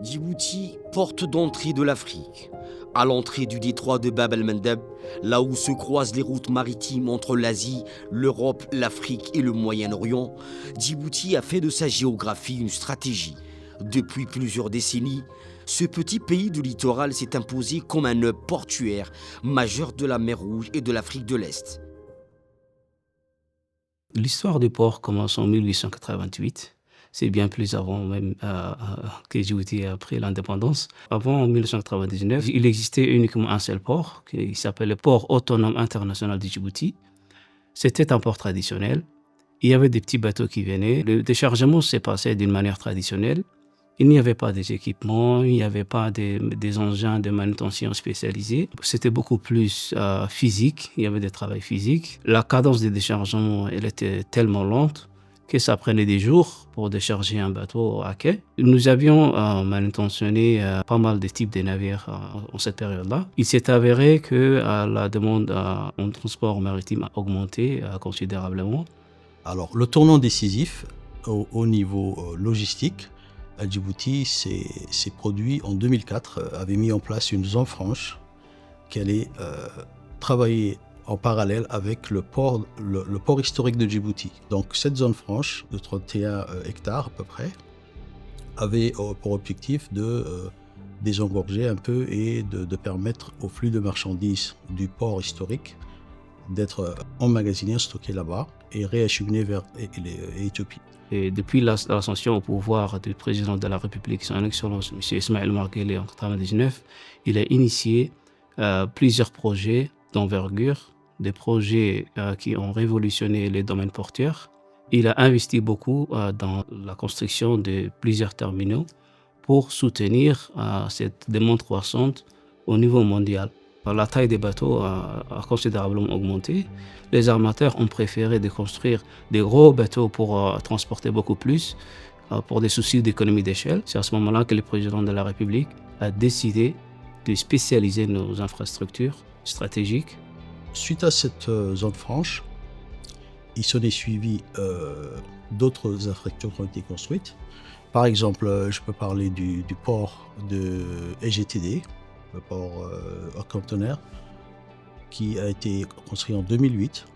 Djibouti, porte d'entrée de l'Afrique. À l'entrée du détroit de Bab el-Mandeb, là où se croisent les routes maritimes entre l'Asie, l'Europe, l'Afrique et le Moyen-Orient, Djibouti a fait de sa géographie une stratégie. Depuis plusieurs décennies, ce petit pays du littoral s'est imposé comme un hub portuaire majeur de la mer Rouge et de l'Afrique de l'Est. L'histoire du port commence en 1888. C'est bien plus avant même que Djibouti a pris l'indépendance. Avant, en 1999, il existait uniquement un seul port, qui s'appelle le port autonome international de Djibouti. C'était un port traditionnel. Il y avait des petits bateaux qui venaient. Le déchargement s'est passé d'une manière traditionnelle. Il n'y avait pas des équipements, il n'y avait pas des engins de manutention spécialisés. C'était beaucoup plus physique, il y avait des travaux physiques. La cadence des déchargements, elle était tellement lente que ça prenait des jours pour décharger un bateau à quai. Nous avions manutentionné pas mal de types de navires en cette période-là. Il s'est avéré que la demande en transport maritime a augmenté considérablement. Alors, le tournant décisif au niveau logistique, à Djibouti s'est produit en 2004, avait mis en place une zone franche qui allait travailler en parallèle avec le port historique de Djibouti. Donc cette zone franche de 31 hectares à peu près avait pour objectif de désengorger un peu et de permettre au flux de marchandises du port historique d'être emmagasiné, stocké là-bas et réacheminé vers l'Éthiopie. Et depuis l'ascension au pouvoir du président de la République, son Excellence M. Ismaël Omar Guelleh en 1999, il a initié plusieurs projets d'envergure, des projets qui ont révolutionné les domaines portuaires. Il a investi beaucoup dans la construction de plusieurs terminaux pour soutenir cette demande croissante au niveau mondial. La taille des bateaux a considérablement augmenté. Les armateurs ont préféré de construire des gros bateaux pour transporter beaucoup plus, pour des soucis d'économie d'échelle. C'est à ce moment-là que le président de la République a décidé de spécialiser nos infrastructures stratégiques. Suite à cette zone franche, il s'en est suivi d'autres infrastructures qui ont été construites. Par exemple, je peux parler du port de EGTD, le port à conteneurs, qui a été construit en 2008.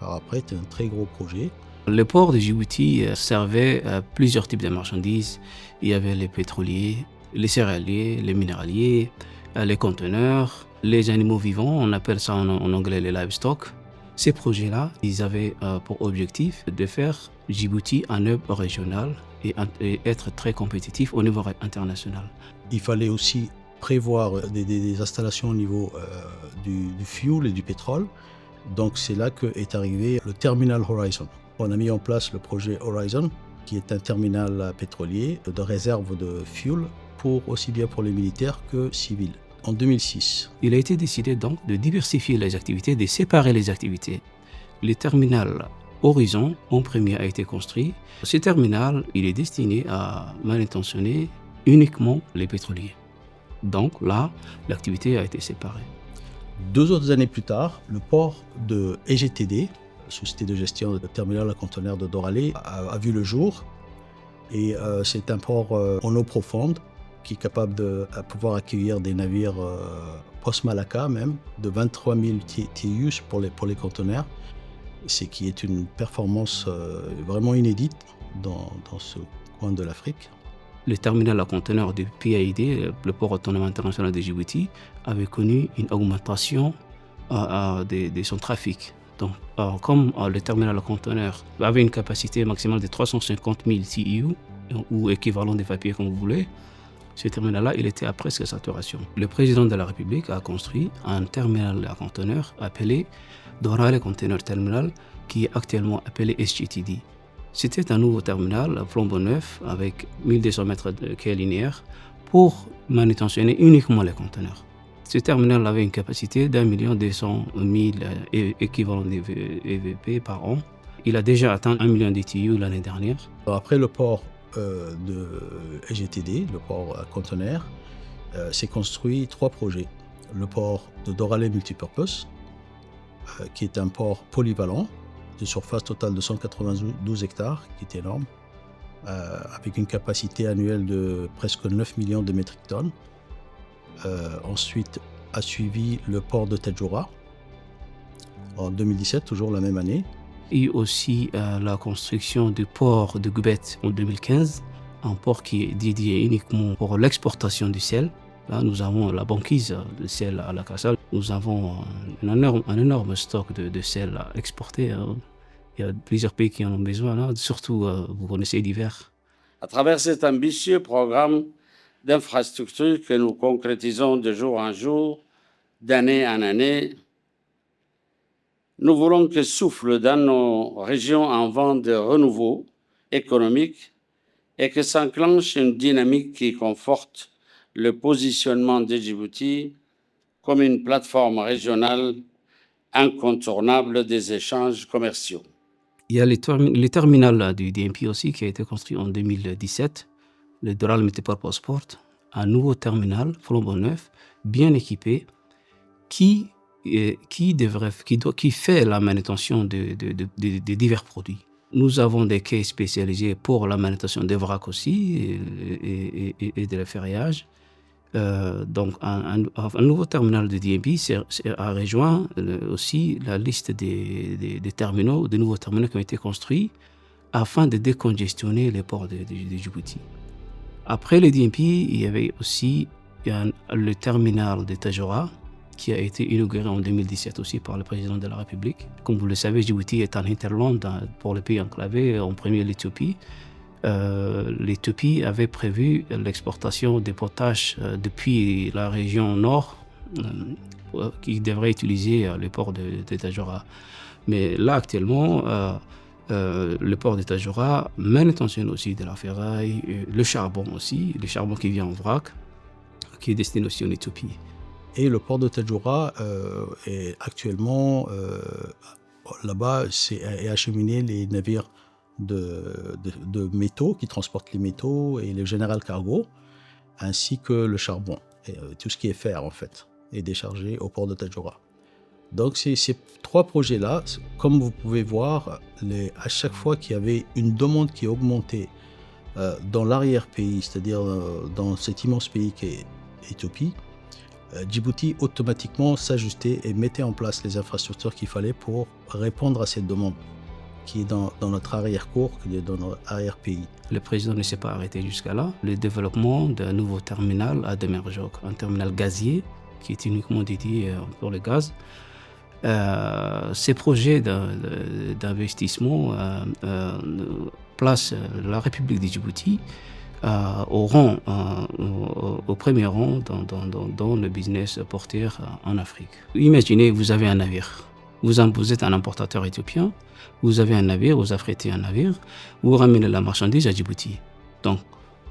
Par après, c'était un très gros projet. Le port de Djibouti servait à plusieurs types de marchandises. Il y avait les pétroliers, les céréaliers, les minéraliers, les conteneurs, les animaux vivants, on appelle ça en anglais les livestock. Ces projets-là, ils avaient pour objectif de faire Djibouti un hub régional et être très compétitif au niveau international. Il fallait aussi prévoir des installations au niveau du fuel et du pétrole. Donc c'est là qu'est arrivé le terminal Horizon. On a mis en place le projet Horizon, qui est un terminal pétrolier de réserve de fuel, aussi bien pour les militaires que civils. En 2006. Il a été décidé donc de diversifier les activités, de séparer les activités. Le terminal Horizon, en premier, a été construit. Ce terminal, il est destiné à manutentionner uniquement les pétroliers. Donc là, l'activité a été séparée. 2 autres années plus tard, le port de EGTD, Société de gestion de terminal à conteneurs de Doralé, a vu le jour. Et c'est un port en eau profonde qui est capable de pouvoir accueillir des navires post-Malacca même, de 23 000 TEUs pour les conteneurs, ce qui est une performance vraiment inédite dans ce coin de l'Afrique. Le terminal à conteneurs du PID, le port autonome international de Djibouti, avait connu une augmentation de son trafic. Donc, comme le terminal à conteneurs avait une capacité maximale de 350 000 TEU, ou équivalent des papiers comme vous voulez, ce terminal-là, il était à presque saturation. Le président de la République a construit un terminal à conteneurs appelé Dorale Container Terminal, qui est actuellement appelé SGTD. C'était un nouveau terminal flambant neuf avec 1200 mètres de quai linéaire pour manutentionner uniquement les conteneurs. Ce terminal avait une capacité d'1 200 000 équivalents EVP par an. Il a déjà atteint 1 million de TEU l'année dernière. Après le port de EGTD, le port à conteneurs, s'est construit 3 projets. Le port de Doralé Multipurpose, qui est un port polyvalent, de surface totale de 192 hectares, qui est énorme, avec une capacité annuelle de presque 9 millions de métriques tonnes. Ensuite a suivi le port de Tadjoura en 2017, toujours la même année. Et aussi la construction du port de Goubet en 2015, un port qui est dédié uniquement pour l'exportation du sel. Là, nous avons la banquise de sel à la Cassale. Nous avons un énorme stock de sel à exporter. Il y a plusieurs pays qui en ont besoin, là. Surtout, vous connaissez l'hiver. À travers cet ambitieux programme d'infrastructure que nous concrétisons de jour en jour, d'année en année, nous voulons que souffle dans nos régions un vent de renouveau économique et que s'enclenche une dynamique qui conforte le positionnement de Djibouti comme une plateforme régionale incontournable des échanges commerciaux. Il y a le terminal du DMP aussi qui a été construit en 2017, le Doral Multipurpose Port, un nouveau terminal flambant neuf, bien équipé, qui fait la manutention de divers produits. Nous avons des quais spécialisés pour la manutention des vracs aussi et de l'afferrage. Donc un nouveau terminal de DMP a rejoint aussi la liste des terminaux, des nouveaux terminaux qui ont été construits afin de décongestionner les ports de Djibouti. Après le DMP, il y avait aussi le terminal de Tadjoura qui a été inauguré en 2017 aussi par le président de la République. Comme vous le savez, Djibouti est un hinterland pour le pays enclavé, en premier l'Éthiopie. L'Éthiopie avait prévu l'exportation des potages depuis la région nord qui devrait utiliser le port de Tadjoura. Mais là, actuellement, le port de Tadjoura manutentionne aussi de la ferraille, le charbon aussi, le charbon qui vient en vrac, qui est destiné aussi en Éthiopie. Et le port de Tadjoura est actuellement là-bas, est acheminé les navires de métaux qui transportent les métaux et les général cargo, ainsi que le charbon. Et, tout ce qui est fer, en fait, est déchargé au port de Tadjoura. Donc, ces 3 projets-là, comme vous pouvez voir, à chaque fois qu'il y avait une demande qui augmentait dans l'arrière-pays, c'est-à-dire dans cet immense pays qu'est l'Éthiopie, Djibouti automatiquement s'ajustait et mettait en place les infrastructures qu'il fallait pour répondre à cette demande qui est dans notre arrière-cour, qui est dans notre arrière-pays. Le président ne s'est pas arrêté jusqu'à là. Le développement d'un nouveau terminal à Demerjok, un terminal gazier qui est uniquement dédié pour le gaz. Ces projets d'investissement placent la République de Djibouti au premier rang dans le business portuaire en Afrique. Imaginez, vous avez un navire. Vous êtes un importateur éthiopien, vous avez un navire, vous affrétez un navire, vous ramenez la marchandise à Djibouti. Donc,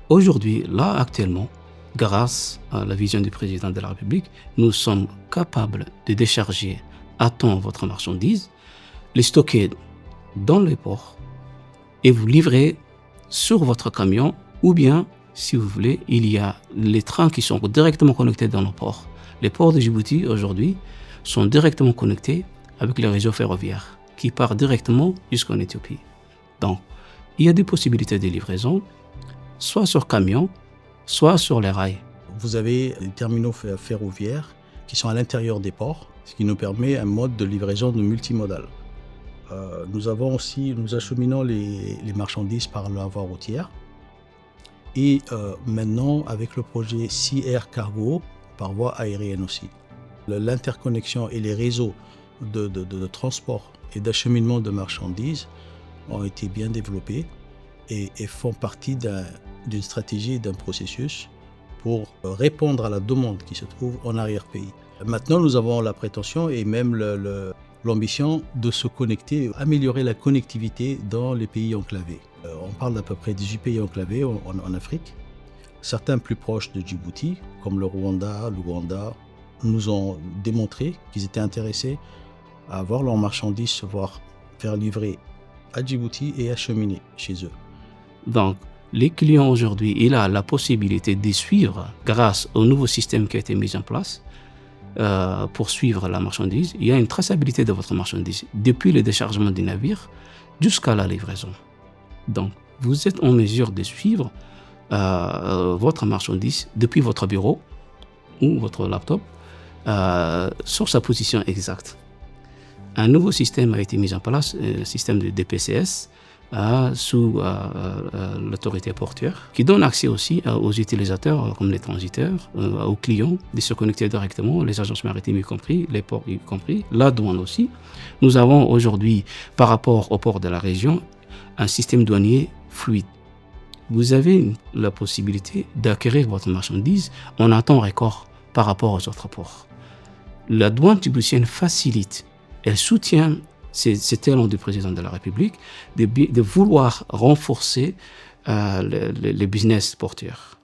aujourd'hui, là, actuellement, grâce à la vision du président de la République, nous sommes capables de décharger à temps votre marchandise, les stocker dans les ports et vous livrer sur votre camion, ou bien, si vous voulez, il y a les trains qui sont directement connectés dans nos ports. Les ports de Djibouti, aujourd'hui, sont directement connectés avec le réseau ferroviaire qui part directement jusqu'en Éthiopie. Donc, il y a des possibilités de livraison, soit sur camion, soit sur les rails. Vous avez des terminaux ferroviaires qui sont à l'intérieur des ports, ce qui nous permet un mode de livraison de multimodal. Nous acheminons les marchandises par la voie routière et maintenant avec le projet Sea Air Cargo par voie aérienne aussi. L'interconnexion et les réseaux de transport et d'acheminement de marchandises ont été bien développés et font partie d'une stratégie et d'un processus pour répondre à la demande qui se trouve en arrière-pays. Maintenant, nous avons la prétention et même l'ambition de se connecter, améliorer la connectivité dans les pays enclavés. On parle d'à peu près 18 pays enclavés en Afrique. Certains plus proches de Djibouti, comme le Rwanda, l'Ouganda, nous ont démontré qu'ils étaient intéressés à avoir leurs marchandises se voir faire livrer à Djibouti et acheminer chez eux. Donc, les clients aujourd'hui, il a la possibilité de suivre, grâce au nouveau système qui a été mis en place, pour suivre la marchandise. Il y a une traçabilité de votre marchandise depuis le déchargement du navire jusqu'à la livraison. Donc, vous êtes en mesure de suivre votre marchandise depuis votre bureau ou votre laptop sur sa position exacte. Un nouveau système a été mis en place, un système de DPCS, sous l'autorité portuaire, qui donne accès aussi aux utilisateurs comme les transiteurs, aux clients, de se connecter directement, les agences maritimes y compris, les ports y compris, la douane aussi. Nous avons aujourd'hui, par rapport aux ports de la région, un système douanier fluide. Vous avez la possibilité d'acquérir votre marchandise en un temps record par rapport aux autres ports. La douane djiboutienne facilite, elle soutient cet élan du président de la République de vouloir renforcer les business portuaires.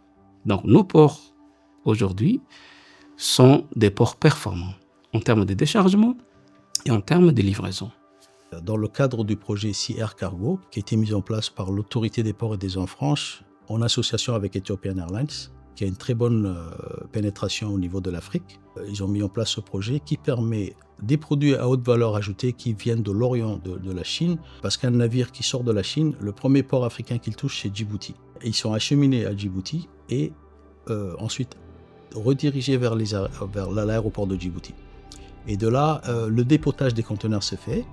Donc nos ports aujourd'hui sont des ports performants en termes de déchargement et en termes de livraison. Dans le cadre du projet Sea Air Cargo, qui a été mis en place par l'autorité des ports et des eaux franches, en association avec Ethiopian Airlines, qui a une très bonne pénétration au niveau de l'Afrique, ils ont mis en place ce projet qui permet des produits à haute valeur ajoutée qui viennent de l'Orient de la Chine, parce qu'un navire qui sort de la Chine, le premier port africain qu'il touche, c'est Djibouti. Et ils sont acheminés à Djibouti et ensuite redirigés vers l'aéroport de Djibouti. Et de là, le dépotage des conteneurs se fait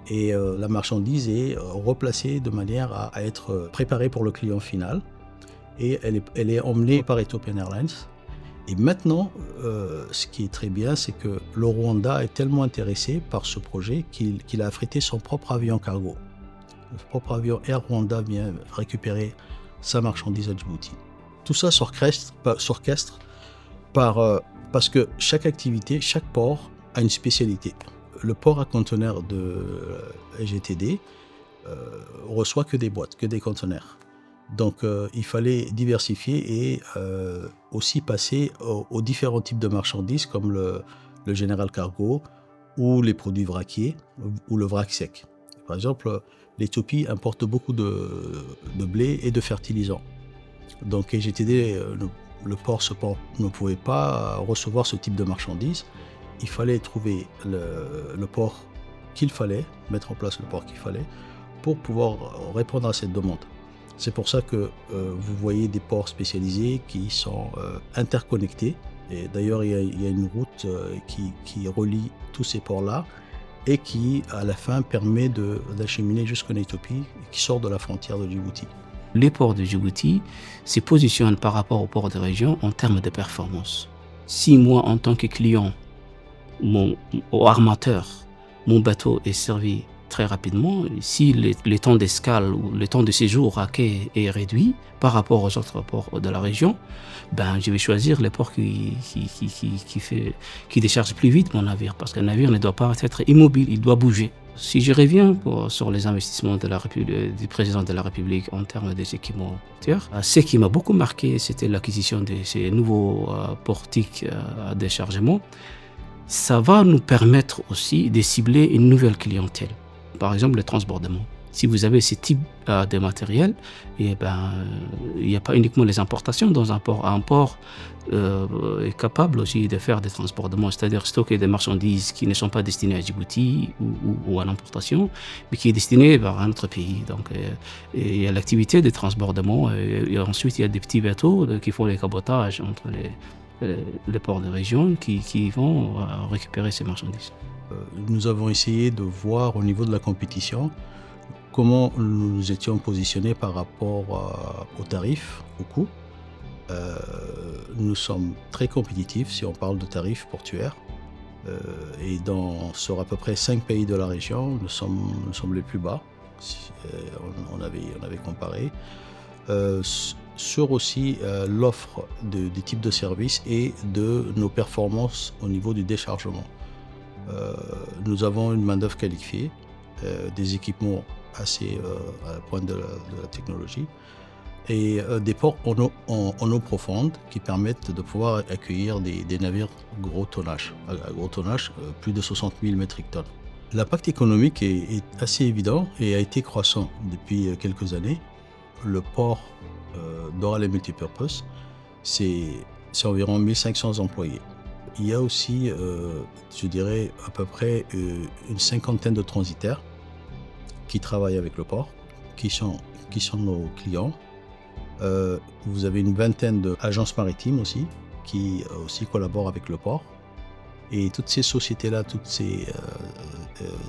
et la marchandise est replacée de manière à être préparée pour le client final. Et elle est emmenée par Ethiopian Airlines. Et maintenant, ce qui est très bien, c'est que le Rwanda est tellement intéressé par ce projet qu'il a affrété son propre avion cargo. Le propre avion Air Rwanda vient récupérer sa marchandise à Djibouti. Tout ça s'orchestre parce que chaque activité, chaque port a une spécialité. Le port à conteneurs de GTD reçoit que des boîtes, que des conteneurs. Donc il fallait diversifier et aussi passer aux différents types de marchandises comme le General Cargo ou les produits vraquiers ou le vrac sec. Par exemple, l'Éthiopie importe beaucoup de blé et de fertilisants. Donc GTD, le port ne pouvait pas recevoir ce type de marchandises. Il fallait trouver le port qu'il fallait, mettre en place le port qu'il fallait pour pouvoir répondre à cette demande. C'est pour ça que vous voyez des ports spécialisés qui sont interconnectés. Et d'ailleurs, il y a une route qui relie tous ces ports-là et qui, à la fin, permet d'acheminer jusqu'en Éthiopie et qui sort de la frontière de Djibouti. Les ports de Djibouti se positionnent par rapport aux ports de région en termes de performance. Si moi, en tant que client, au armateur, mon bateau est servi très rapidement, si le temps d'escale ou le temps de séjour à quai est réduit par rapport aux autres ports de la région, je vais choisir les ports qui déchargent plus vite mon navire, parce qu'un navire ne doit pas être immobile, il doit bouger. Si je reviens sur les investissements du président de la République en termes des équipements portuaires, ce qui m'a beaucoup marqué, c'était l'acquisition de ces nouveaux portiques à déchargement. Ça va nous permettre aussi de cibler une nouvelle clientèle. Par exemple, le transbordement. Si vous avez ce type de matériel, il n'y a pas uniquement les importations dans un port. Un port est capable aussi de faire des transbordements, c'est-à-dire stocker des marchandises qui ne sont pas destinées à Djibouti ou à l'importation, mais qui est destinées vers un autre pays. Donc, il y a l'activité de transbordement et ensuite il y a des petits bateaux qui font les cabotages entre les ports de région qui vont récupérer ces marchandises. Nous avons essayé de voir au niveau de la compétition comment nous étions positionnés par rapport aux tarifs, au coût. Nous sommes très compétitifs si on parle de tarifs portuaires. Et sur à peu près 5 pays de la région, nous sommes les plus bas. On avait comparé. Sur aussi l'offre des types de services et de nos performances au niveau du déchargement. Nous avons une main-d'œuvre qualifiée, des équipements assez à la pointe de la technologie et des ports en eau profonde qui permettent de pouvoir accueillir des navires gros tonnage. À gros tonnage, plus de 60 000 métriques tonnes. L'impact économique est assez évident et a été croissant depuis quelques années. Le port d'Oral et Multipurpose, c'est environ 1500 employés. Il y a aussi, je dirais, à peu près une cinquantaine de transitaires qui travaillent avec le port, qui sont nos clients. Vous avez une vingtaine d'agences maritimes aussi, qui aussi collaborent avec le port. Et toutes ces sociétés-là, toutes ces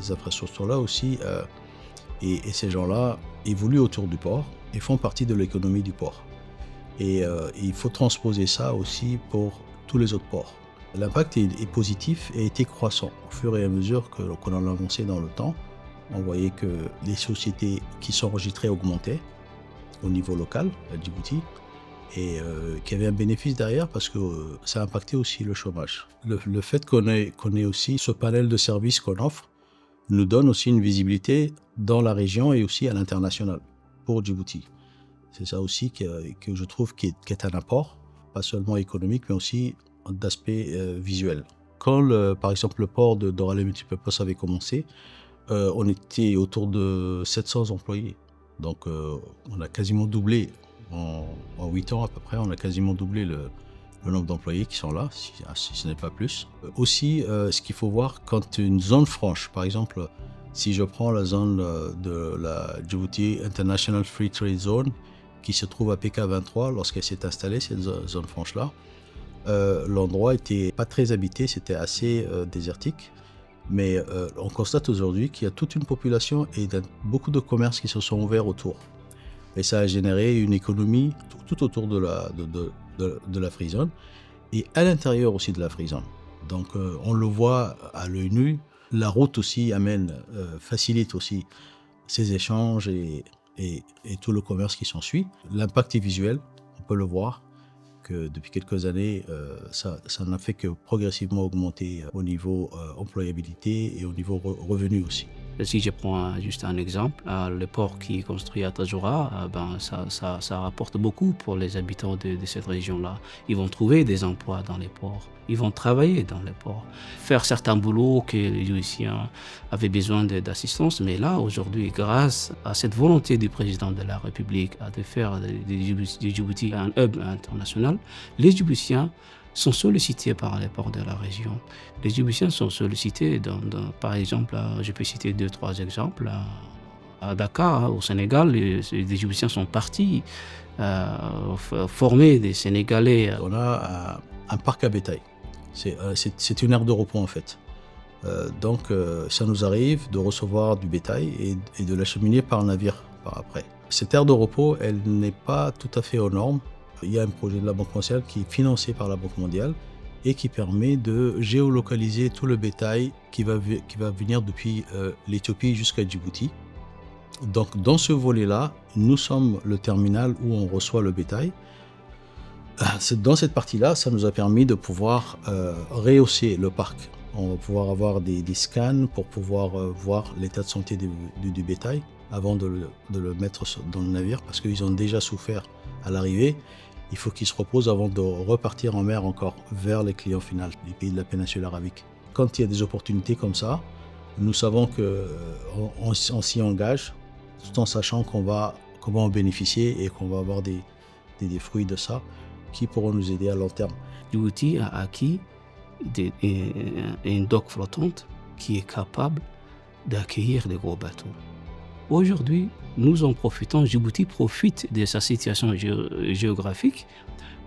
infrastructures-là aussi, et ces gens-là évoluent autour du port et font partie de l'économie du port. Et il faut transposer ça aussi pour tous les autres ports. L'impact est positif et a été croissant. Au fur et à mesure qu'on en avançait dans le temps, on voyait que les sociétés qui s'enregistraient augmentaient au niveau local, à Djibouti, et qu'il y avait un bénéfice derrière parce que ça impactait aussi le chômage. Le fait qu'on ait aussi ce panel de services qu'on offre nous donne aussi une visibilité dans la région et aussi à l'international pour Djibouti. C'est ça aussi que je trouve qui est un apport, pas seulement économique, mais aussi d'aspect visuel. Quand, par exemple, le port d'Oral et Multipurpose avait commencé, on était autour de 700 employés. Donc, on a quasiment doublé, en 8 ans à peu près, on a quasiment doublé le nombre d'employés qui sont là, si ce n'est pas plus. Aussi, ce qu'il faut voir, quand une zone franche, par exemple, si je prends la zone de la Djibouti International Free Trade Zone, qui se trouve à PK23, lorsqu'elle s'est installée, cette zone franche-là, l'endroit n'était pas très habité, c'était assez désertique. Mais on constate aujourd'hui qu'il y a toute une population et beaucoup de commerces qui se sont ouverts autour. Et ça a généré une économie tout autour de la Free Zone et à l'intérieur aussi de la Free Zone. Donc on le voit à l'œil nu. La route aussi facilite aussi ces échanges et tout le commerce qui s'ensuit. L'impact est visuel, on peut le voir. Que depuis quelques années, ça n'a fait que progressivement augmenter au niveau employabilité et au niveau revenu aussi. Si je prends juste un exemple, le port qui est construit à Tadjoura, ça rapporte beaucoup pour les habitants de cette région-là. Ils vont trouver des emplois dans les ports, ils vont travailler dans les ports, faire certains boulots que les Djiboutiens avaient besoin d'assistance. Mais là, aujourd'hui, grâce à cette volonté du président de la République de faire de Djibouti un hub international, les Djiboutiens sont sollicités par les ports de la région. Les Djiboutiens sont sollicités, par exemple, je peux citer 2-3 exemples. À Dakar, au Sénégal, les Djiboutiens sont partis former des Sénégalais. On a un parc à bétail. C'est une aire de repos en fait. Donc ça nous arrive de recevoir du bétail et de l'acheminer par navire par après. Cette aire de repos, elle n'est pas tout à fait aux normes. Il y a un projet de la Banque mondiale qui est financé par la Banque mondiale et qui permet de géolocaliser tout le bétail qui va venir depuis l'Éthiopie jusqu'à Djibouti. Donc dans ce volet-là, nous sommes le terminal où on reçoit le bétail. Dans cette partie-là, ça nous a permis de pouvoir rehausser le parc. On va pouvoir avoir des scans pour pouvoir voir l'état de santé du bétail avant de le mettre dans le navire parce qu'ils ont déjà souffert à l'arrivée. Il faut qu'ils se reposent avant de repartir en mer encore vers les clients finaux, les pays de la péninsule arabique. Quand il y a des opportunités comme ça, nous savons qu'on s'y engage tout en sachant qu'on va en bénéficier et qu'on va avoir des fruits de ça qui pourront nous aider à long terme. Djibouti a acquis une dock flottante qui est capable d'accueillir des gros bateaux. Aujourd'hui, nous en profitons, Djibouti profite de sa situation géographique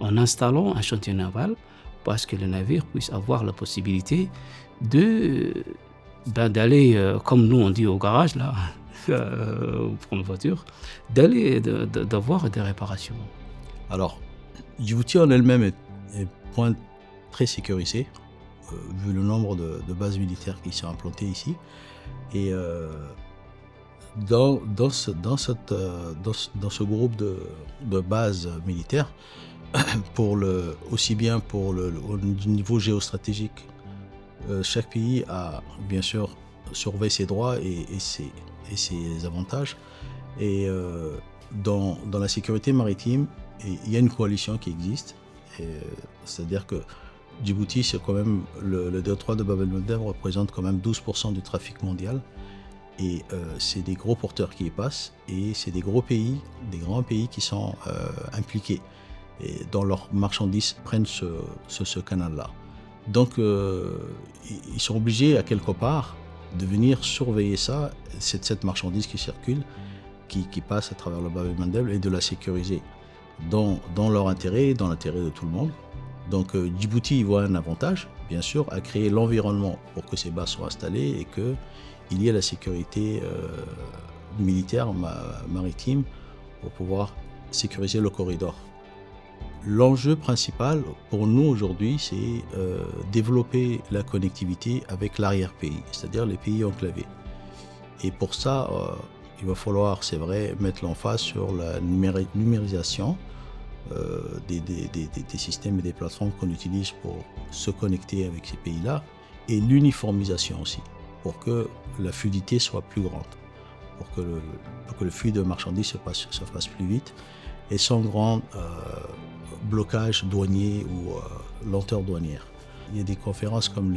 en installant un chantier naval parce que le navire puisse avoir la possibilité d'aller, comme nous on dit au garage, là, pour une voiture, d'avoir des réparations. Alors, Djibouti en elle-même est point très sécurisé, vu le nombre de bases militaires qui sont implantées ici. Et dans ce groupe de bases militaires, aussi bien au niveau géostratégique Chaque pays a bien sûr surveillé ses droits et ses avantages. Et dans la sécurité maritime, il y a une coalition qui existe. C'est-à-dire que Djibouti, c'est quand même le détroit de Bab el-Mandeb représente quand même 12% du trafic mondial. Et c'est des gros porteurs qui y passent. Et c'est des gros pays, des grands pays qui sont impliqués et dont leurs marchandises prennent ce canal-là. Donc ils sont obligés à quelque part de venir surveiller ça, cette marchandise qui circule, qui passe à travers le Bab el-Mandeb, et de la sécuriser dans leur intérêt, dans l'intérêt de tout le monde. Donc Djibouti y voit un avantage, bien sûr, à créer l'environnement pour que ces bases soient installées et qu'il y ait la sécurité militaire, maritime, pour pouvoir sécuriser le corridor. L'enjeu principal pour nous aujourd'hui, c'est développer la connectivité avec l'arrière-pays, c'est-à-dire les pays enclavés. Et pour ça, il va falloir, c'est vrai, mettre l'emphase sur la numérisation des systèmes et des plateformes qu'on utilise pour se connecter avec ces pays-là, et l'uniformisation aussi, pour que la fluidité soit plus grande, pour que le flux de marchandises se fasse plus vite et sans grand blocage douanier ou lenteur douanière. Il y a des conférences comme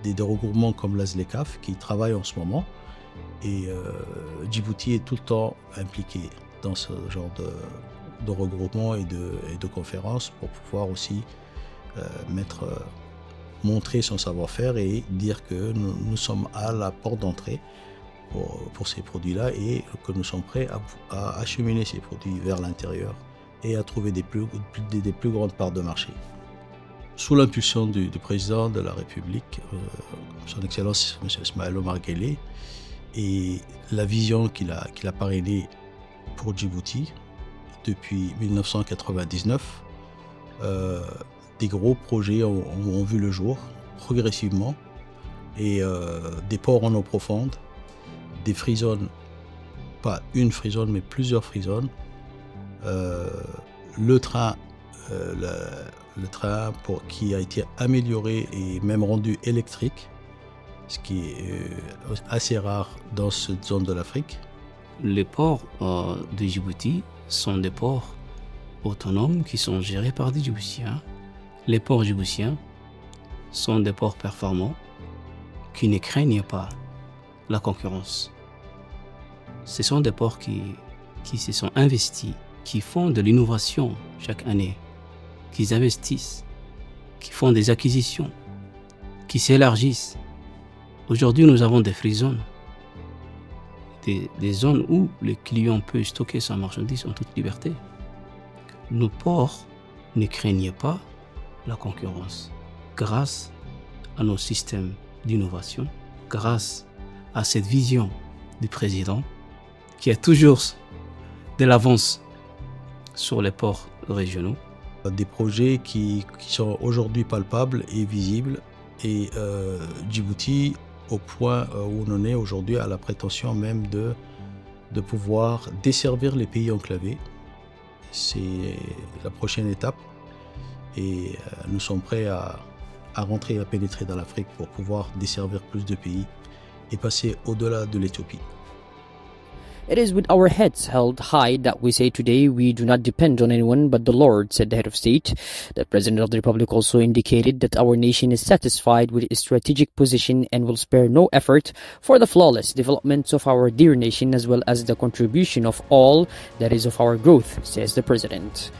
des regroupements comme l'ASLECAF qui travaillent en ce moment, et Djibouti est tout le temps impliqué dans ce genre de regroupement et de conférences pour pouvoir aussi montrer son savoir-faire et dire que nous sommes à la porte d'entrée pour ces produits-là, et que nous sommes prêts à acheminer ces produits vers l'intérieur et à trouver des plus grandes parts de marché. Sous l'impulsion du président de la République, son Excellence M. Ismaël Omar Guelleh, et la vision qu'il a parrainée pour Djibouti depuis 1999, des gros projets ont vu le jour progressivement, et des ports en eau profonde, des free zones, pas une free zone mais plusieurs free zones, le train qui a été amélioré et même rendu électrique, ce qui est assez rare dans cette zone de l'Afrique. Les ports de Djibouti sont des ports autonomes qui sont gérés par des Djiboutiens. Les ports djiboutiens sont des ports performants qui ne craignent pas la concurrence. Ce sont des ports qui se sont investis, qui font de l'innovation chaque année, qui investissent, qui font des acquisitions, qui s'élargissent. Aujourd'hui, nous avons des free zones, des zones où le client peut stocker sa marchandise en toute liberté. Nos ports ne craignent pas la concurrence grâce à nos systèmes d'innovation, grâce à cette vision du président qui a toujours de l'avance sur les ports régionaux. Des projets qui sont aujourd'hui palpables et visibles, et Djibouti, au point où on en est aujourd'hui, a la prétention même de pouvoir desservir les pays enclavés. C'est la prochaine étape, et nous sommes prêts à rentrer et à pénétrer dans l'Afrique pour pouvoir desservir plus de pays et passer au-delà de l'Éthiopie. It is with our heads held high that we say today we do not depend on anyone but the Lord, said the head of state. The President of the Republic also indicated that our nation is satisfied with its strategic position and will spare no effort for the flawless development of our dear nation, as well as the contribution of all that is of our growth, says the President.